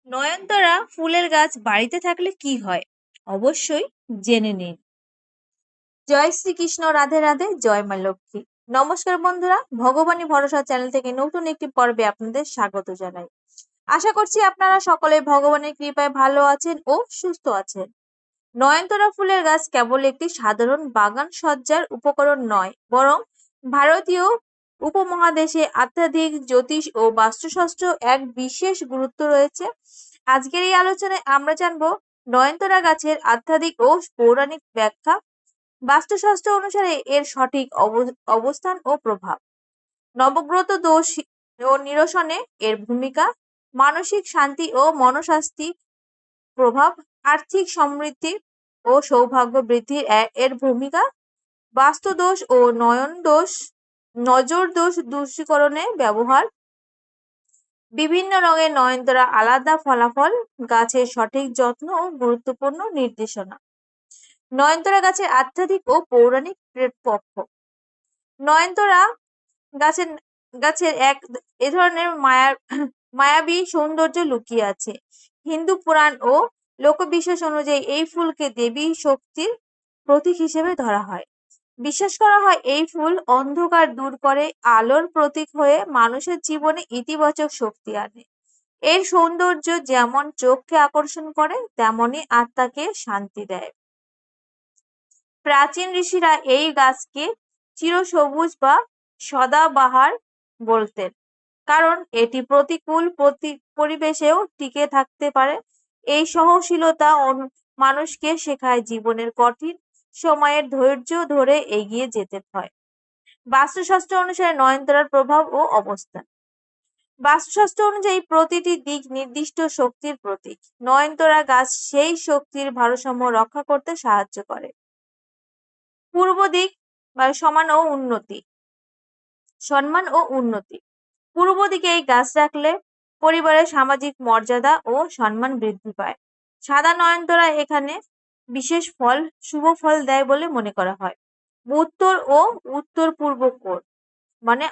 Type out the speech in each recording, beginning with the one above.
নয়নতারা ফুলের গাছ বাড়িতে থাকলে কি হয়? অবশ্যই জেনে নিন। জয় শ্রীকৃষ্ণ, রাধে রাধে, জয় মা লক্ষ্মী। নমস্কার বন্ধুরা, ভগবানী ভরসা চ্যানেল থেকে নতুন একটি পর্বে আপনাদের স্বাগত জানাই। আশা করছি আপনারা সকলে ভগবানের কৃপায় ভালো আছেন ও সুস্থ আছেন। নয়নতারা ফুলের গাছ কেবল একটি সাধারণ বাগান সজ্জার উপকরণ নয়, বরং ভারতীয় উপমহাদেশে আধ্যাত্মিক জ্যোতিষ ও বাস্তুশাস্ত্র এক বিশেষ গুরুত্ব রয়েছে। আজকের এই আলোচনায় আমরা জানবো নয়নতারা গাছের আধ্যাত্মিক ও পৌরাণিক ব্যাখ্যা, বাস্তুশাস্ত্র অনুসারে এর সঠিক অবস্থান ও প্রভাব, নবগ্রহ দোষ ও নিরসনে এর ভূমিকা, মানসিক শান্তি ও মনোস্বাস্থ্য প্রভাব, আর্থিক সমৃদ্ধি ও সৌভাগ্য বৃদ্ধির এর ভূমিকা, বাস্তু দোষ ও নজর দোষ দূষীকরণে ব্যবহার, বিভিন্ন রঙের নয়নতারা আলাদা ফলাফল, গাছের সঠিক যত্ন ও গুরুত্বপূর্ণ নির্দেশনা। নয়নতারা গাছের আধ্যাত্মিক ও পৌরাণিক পক্ষ। নয়নতারা গাছের গাছের এ ধরনের মায়াবী সৌন্দর্য লুকিয়ে আছে। হিন্দু পুরাণ ও লোকবিশ্বাস অনুযায়ী এই ফুলকে দেবী শক্তির প্রতীক হিসেবে ধরা হয়। বিশ্বাস করা হয় এই ফুল অন্ধকার দূর করে, আলোর প্রতীক হয়ে মানুষের জীবনে ইতিবাচক শক্তি আনে। এর সৌন্দর্য যেমন চোখকে আকর্ষণ করে, তেমনি আত্মাকে শান্তি দেয়। প্রাচীন ঋষিরা এই গাছকে চিরসবুজ বা সদাবাহার বলতেন, কারণ এটি প্রতিকূল পরিবেশেও টিকে থাকতে পারে। এই সহনশীলতা মানুষকে শেখায় জীবনের কঠিন সময়ের ধৈর্য ধরে এগিয়ে যেতে হয়। বাস্তুশাস্ত্র অনুসারে নয়নতারার প্রভাব ও অবস্থান। বাস্তুশাস্ত্র অনুযায়ী প্রতিটি দিক নির্দিষ্ট শক্তির প্রতীক। নয়নতারা গাছ সেই শক্তির ভারসাম্য রক্ষা করতে সাহায্য করে। পূর্ব দিক বা সম্মান ও উন্নতি। পূর্ব দিকে এই গাছ রাখলে পরিবারের সামাজিক মর্যাদা ও সম্মান বৃদ্ধি পায়। সাদা নয়নতারা এখানে বিশেষ শুভ ফল দেয় বলে মনে করা হয়। উত্তর ও উত্তর পূর্ব কোণ মানে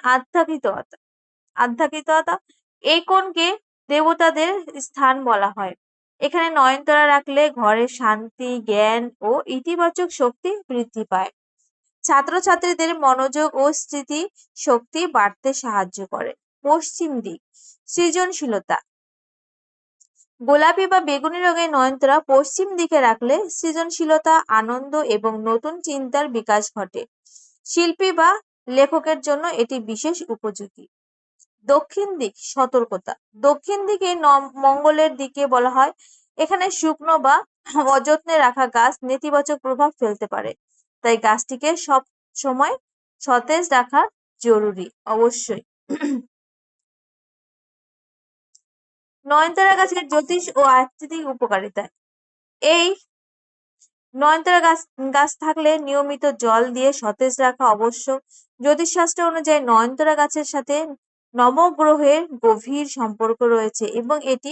আধ্যাত্মিকতা, এই কোণকে দেবতাদের স্থান বলা হয়। এখানে নয়নতারা রাখলে ঘরে শান্তি, জ্ঞান ও ইতিবাচক শক্তি বৃদ্ধি পায়। ছাত্রছাত্রীদের মনোযোগ ও স্মৃতি শক্তি বাড়তে সাহায্য করে। পশ্চিম দিক, সৃজনশীলতা। গোলাপি বা বেগুনি রঙের নয়নতারা পশ্চিম দিকে রাখলে সৃজনশীলতা, আনন্দ এবং নতুন চিন্তার বিকাশ ঘটে। শিল্পী বা লেখকের জন্য এটি বিশেষ উপযোগী। দক্ষিণ দিক, সতর্কতা। দক্ষিণ দিকে মঙ্গলের দিকে বলা হয়। এখানে শুকনো বা অযত্নে রাখা গাছ নেতিবাচক প্রভাব ফেলতে পারে, তাই গাছটিকে সব সময় সতেজ রাখা জরুরি। অবশ্যই নয়নতারা গাছের জ্যোতিষ ও আধ্যাত্মিক উপকারিতা। এই নয়নতারা গাছ থাকলে নিয়মিত জল দিয়ে সতেজ রাখা আবশ্যক। জ্যোতিষশাস্ত্র অনুযায়ী নয়নতারা গাছের সাথে নবগ্রহের গভীর সম্পর্ক রয়েছে এবং এটি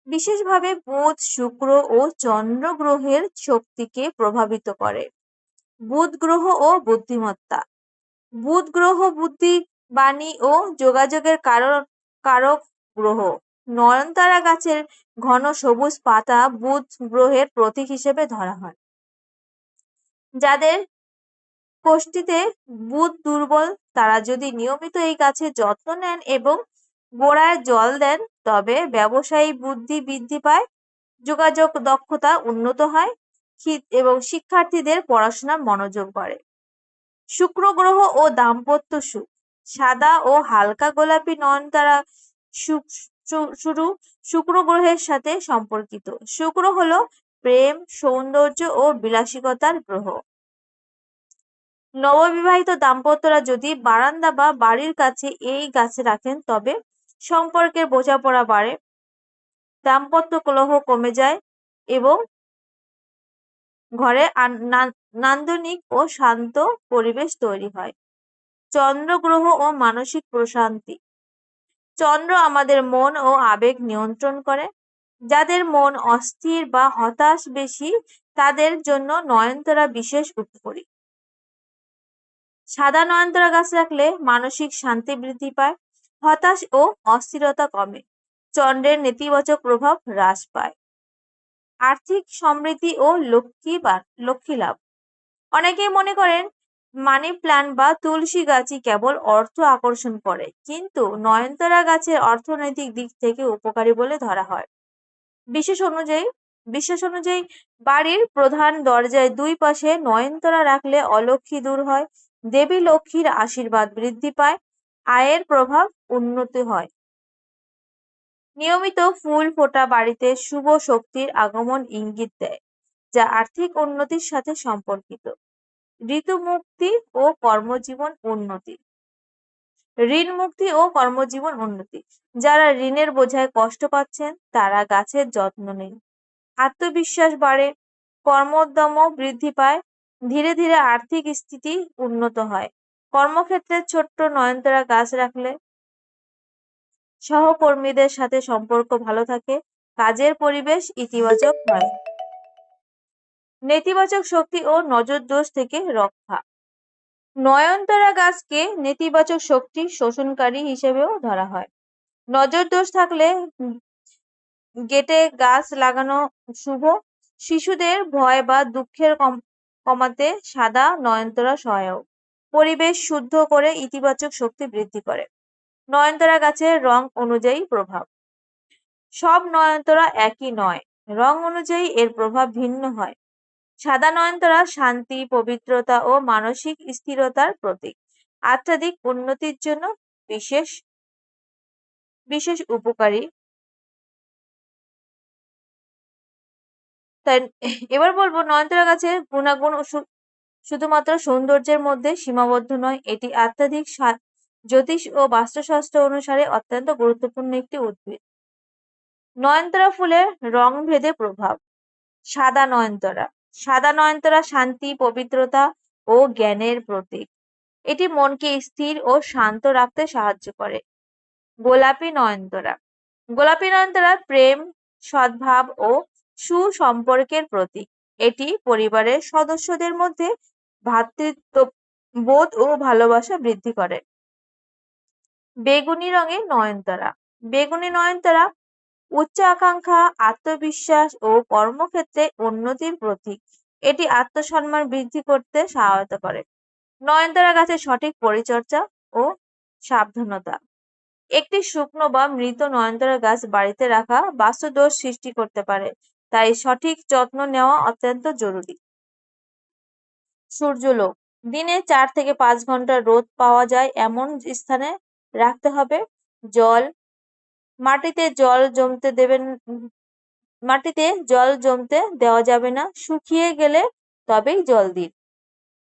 বিশেষভাবে বুধ, শুক্র ও চন্দ্র গ্রহের শক্তিকে প্রভাবিত করে। বুধ গ্রহ ও বুদ্ধিমত্তা। বুধ গ্রহ বুদ্ধি, বাণী ও যোগাযোগের কারক গ্রহ। নয়নতারা গাছের ঘন সবুজ পাতা বুধ গ্রহের প্রতীক হিসেবে ধরা হয়। যাদের কোষ্ঠীতে বুধ দুর্বল, তারা যদি নিয়মিত এই গাছের যত্ন নেন এবং গোড়ায় জল দেন, তবে ব্যবসায়ী বুদ্ধি বৃদ্ধি পায়, যোগাযোগ দক্ষতা উন্নত হয় এবং শিক্ষার্থীদের পড়াশোনার মনোযোগ বাড়ে। শুক্র গ্রহ ও দাম্পত্য সুখ। সাদা ও হালকা গোলাপি নয়নতারা শুক্র গ্রহের সাথে সম্পর্কিত। শুক্র হলো প্রেম, সৌন্দর্য ও বিলাসিতার গ্রহ। নববিবাহিত দাম্পত্যরা যদি বারান্দা বা বাড়ির কাছে এই গাছ রাখেন, তবে সম্পর্কের বোঝাপড়া বাড়ে, দাম্পত্য কলহ কমে যায় এবং ঘরে নান্দনিক ও শান্ত পরিবেশ তৈরি হয়। চন্দ্র গ্রহ ও মানসিক প্রশান্তি। চন্দ্র আমাদের মন ও আবেগ নিয়ন্ত্রণ করে। যাদের মন অস্থির বা হতাশ বেশি, তাদের জন্য নয়নতারা বিশেষ উপকারী। সাদা নয়নতারা গাছ রাখলে মানসিক শান্তি বৃদ্ধি পায়, হতাশ ও অস্থিরতা কমে। চন্দ্রের নেতিবাচক প্রভাব হ্রাস পায়। আর্থিক সমৃদ্ধি ও লক্ষ্মী লাভ। অনেকেই মনে করেন মানি প্ল্যান্ট বা তুলসী গাছই কেবল অর্থ আকর্ষণ করে, কিন্তু নয়নতারা গাছের অর্থনৈতিক দিক থেকে উপকারী বলে ধরা হয়। বিশ্বাস অনুযায়ী বাড়ির প্রধান দরজায় দুই পাশে নয়নতারা রাখলে অলক্ষ্মী দূর হয়, দেবী লক্ষ্মীর আশীর্বাদ বৃদ্ধি পায়, আয়ের প্রভাব উন্নতি হয়। নিয়মিত ফুল ফোটা বাড়িতে শুভ শক্তির আগমন ইঙ্গিত দেয়, যা আর্থিক উন্নতির সাথে সম্পর্কিত। ঋণ মুক্তি ও কর্মজীবন উন্নতি। যারা ঋণের বোঝায় কষ্ট পাচ্ছেন তারা গাছের যত্ন নিন। আত্মবিশ্বাস বাড়ে, কর্মোদ্যম বৃদ্ধি পায়, ধীরে ধীরে আর্থিক স্থিতি উন্নত হয়। কর্মক্ষেত্রে ছোট্ট নয়নতারা গাছ রাখলে সহকর্মীদের সাথে সম্পর্ক ভালো থাকে, কাজের পরিবেশ ইতিবাচক হয়। নেতিবাচক শক্তি ও নজর দোষ থেকে রক্ষা। নয়নতারা গাছকে নেতিবাচক শক্তি শোষণকারী হিসেবেও ধরা হয়। নজর দোষ থাকলে গেটে গাছ লাগানো শুভ। শিশুদের ভয় বা দুঃখের কমাতে সাদা নয়নতারা সহায়ক। পরিবেশ শুদ্ধ করে ইতিবাচক শক্তি বৃদ্ধি করে। নয়নতারা গাছের রং অনুযায়ী প্রভাব। সব নয়নতারা একই নয়, রং অনুযায়ী এর প্রভাব ভিন্ন হয়। সাদা নয়নতারা শান্তি, পবিত্রতা ও মানসিক স্থিরতার প্রতীক। আধ্যাত্মিক উন্নতির জন্য বিশেষ বিশেষ উপকারী। তাই এবার বলবো নয়নতারা গাছের গুণাগুণ শুধুমাত্র সৌন্দর্যের মধ্যে সীমাবদ্ধ নয়, এটি আধ্যাত্মিক, জ্যোতিষ ও বাস্তুশাস্ত্র অনুসারে অত্যন্ত গুরুত্বপূর্ণ একটি উদ্ভিদ। নয়নতারা ফুলের রং ভেদে প্রভাব। সাদা নয়নতারা শান্তি, পবিত্রতা ও জ্ঞানের প্রতীক। এটি মনকে স্থির ও শান্ত রাখতে সাহায্য করে। গোলাপি নয়নতারা প্রেম, সদ্ভাব ও সুসম্পর্কের প্রতীক। এটি পরিবারের সদস্যদের মধ্যে ভ্রাতৃত্ববোধ ও ভালোবাসা বৃদ্ধি করে। বেগুনি নয়নতারা উচ্চ আকাঙ্ক্ষা, আত্মবিশ্বাস ও কর্মক্ষেত্রে উন্নতির প্রতীক। এটি আত্মসম্মান বৃদ্ধি করতে সহায়তা করে। নয়নতারা গাছের সঠিক পরিচর্যা ও সাবধানতা। একটি শুকনো বা মৃত নয়নতারা গাছ বাড়িতে রাখা বাস্তুদোষ সৃষ্টি করতে পারে, তাই সঠিক যত্ন নেওয়া অত্যন্ত জরুরি। সূর্যালোক। দিনে 4 থেকে 5 ঘন্টা রোদ পাওয়া যায় এমন স্থানে রাখতে হবে। মাটিতে জল জমতে দেওয়া যাবে না, শুকিয়ে গেলে তবেই জল দিন।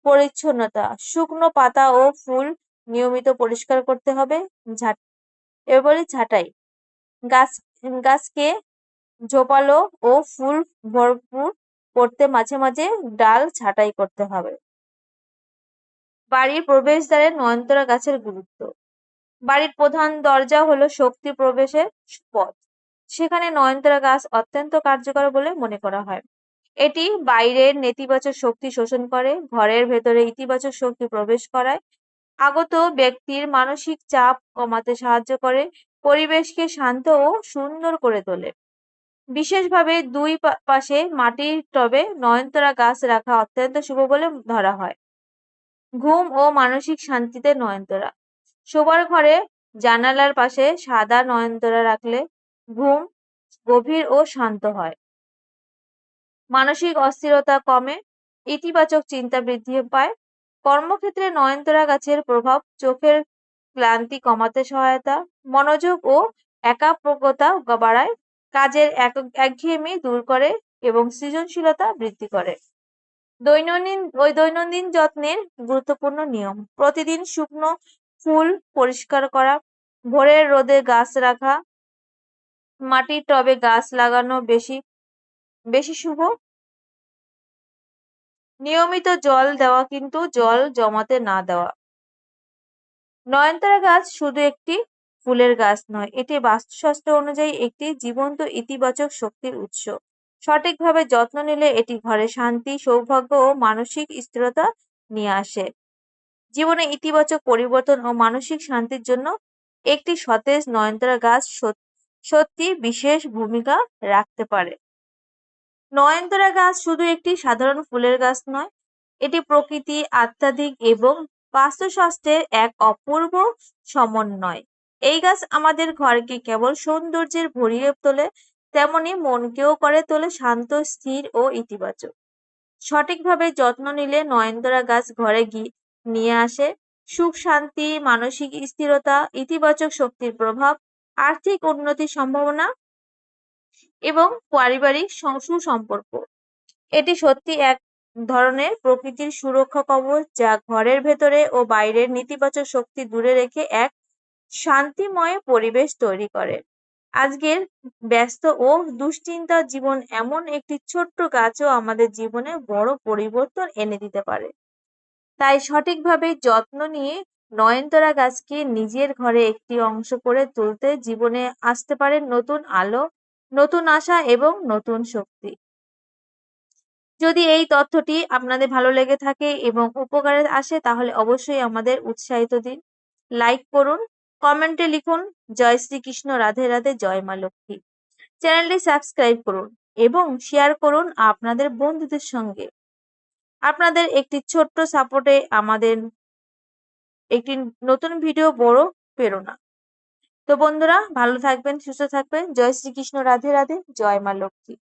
পরিচ্ছন্নতা। শুকনো পাতা ও ফুল নিয়মিত পরিষ্কার করতে হবে। এবারে ছাঁটাই। গাছকে ঝোপালো ও ফুল ভরপুর করতে মাঝে মাঝে ডাল ছাঁটাই করতে হবে। বাড়ির প্রবেশদ্বারে নয়নতারা গাছের গুরুত্ব। বাড়ির প্রধান দরজা হলো শক্তি প্রবেশের পথ। সেখানে নয়নতারা গাছ অত্যন্ত কার্যকর বলে মনে করা হয়। এটি বাইরের নেতিবাচক শক্তি শোষণ করে, ঘরের ভেতরে ইতিবাচক শক্তি প্রবেশ করায়, আগত ব্যক্তির মানসিক চাপ কমাতে সাহায্য করে, পরিবেশকে শান্ত ও সুন্দর করে তোলে। বিশেষভাবে দুই পাশে মাটির টবে নয়নতারা গাছ রাখা অত্যন্ত শুভ বলে ধরা হয়। ঘুম ও মানসিক শান্তিতে নয়নতারা। শোবার ঘরে জানালার পাশে সাদা নয়নতারা রাখলে ঘুম গভীর ও শান্ত হয়। মানসিক অস্থিরতা কমে, ইতিবাচক চিন্তা বৃদ্ধি পায়। কর্মক্ষেত্রে নয়নতারা গাছের প্রভাব চোখের ক্লান্তি কমাতে সহায়তা, মনোযোগ ও একাগ্রতা বাড়ায়, কাজের একঘেয়েমি দূর করে এবং সৃজনশীলতা বৃদ্ধি করে। দৈনন্দিন যত্নের গুরুত্বপূর্ণ নিয়ম। প্রতিদিন শুকনো ফুল পরিষ্কার করা, ভোরের রোদে গাছ রাখা, মাটির টবে গাছ লাগানো বেশি শুভ। নিয়মিত জল দেওয়া, কিন্তু জল জমাতে না দেওয়া। নয়নতারা গাছ শুধু একটি ফুলের গাছ নয়, এটি বাস্তুশাস্ত্র অনুযায়ী একটি জীবন্ত ইতিবাচক শক্তির উৎস। সঠিকভাবে যত্ন নিলে এটি ঘরে শান্তি, সৌভাগ্য ও মানসিক স্থিরতা নিয়ে আসে। জীবনে ইতিবাচক পরিবর্তন ও মানসিক শান্তির জন্য একটি সতেজ নয়নতারা গাছ সত্যি বিশেষ ভূমিকা রাখতে পারে। নয়নতারা গাছ শুধু একটি সাধারণ ফুলের গাছ নয়, এটি প্রকৃতি, আধ্যাত্মিক এবং বাস্তুশাস্ত্রের এক অপূর্ব সমন্বয়। এই গাছ আমাদের ঘরকে কেবল সৌন্দর্যের ভরিয়ে তোলে, তেমনি মনকেও করে তোলে শান্ত, স্থির ও ইতিবাচক। সঠিকভাবে যত্ন নিলে নয়নতারা গাছ ঘরে নিয়ে আসে সুখ, শান্তি, মানসিক স্থিরতা, ইতিবাচক শক্তির প্রভাব, আর্থিক উন্নতির সম্ভাবনা এবং পারিবারিক সুসম্পর্ক। এটি সত্যি এক ধরনের প্রকৃতির সুরক্ষা কবচ, যা ঘরের ভেতরে ও বাইরের নেতিবাচক শক্তি দূরে রেখে এক শান্তিময় পরিবেশ তৈরি করে। আজকের ব্যস্ত ও দুশ্চিন্তার জীবন এমন একটি ছোট্ট গাছও আমাদের জীবনে বড় পরিবর্তন এনে দিতে পারে। তাই সঠিকভাবে যত্ন নিয়ে নয়নতারা গাছকে নিজের ঘরে একটি অংশ করে তুলতে জীবনে আসতে পারে নতুন আলো, নতুন আশা এবং নতুন শক্তি। যদি এই তথ্যটি আপনাদের ভালো লেগে থাকে এবং উপকারে আসে তাহলে অবশ্যই আমাদের উৎসাহিত দিন। লাইক করুন, কমেন্টে লিখুন জয় শ্রীকৃষ্ণ, রাধে রাধে, জয় মা লক্ষ্মী। চ্যানেলটি সাবস্ক্রাইব করুন এবং শেয়ার করুন আপনাদের বন্ধুদের সঙ্গে। আপনাদের একটি ছোট্ট সাপোর্টে আমাদের একটি নতুন ভিডিও বড় প্রেরণা। তো বন্ধুরা, ভালো থাকবেন, সুস্থ থাকবেন। জয় শ্রীকৃষ্ণ, রাধে রাধে, জয় মা লক্ষ্মী।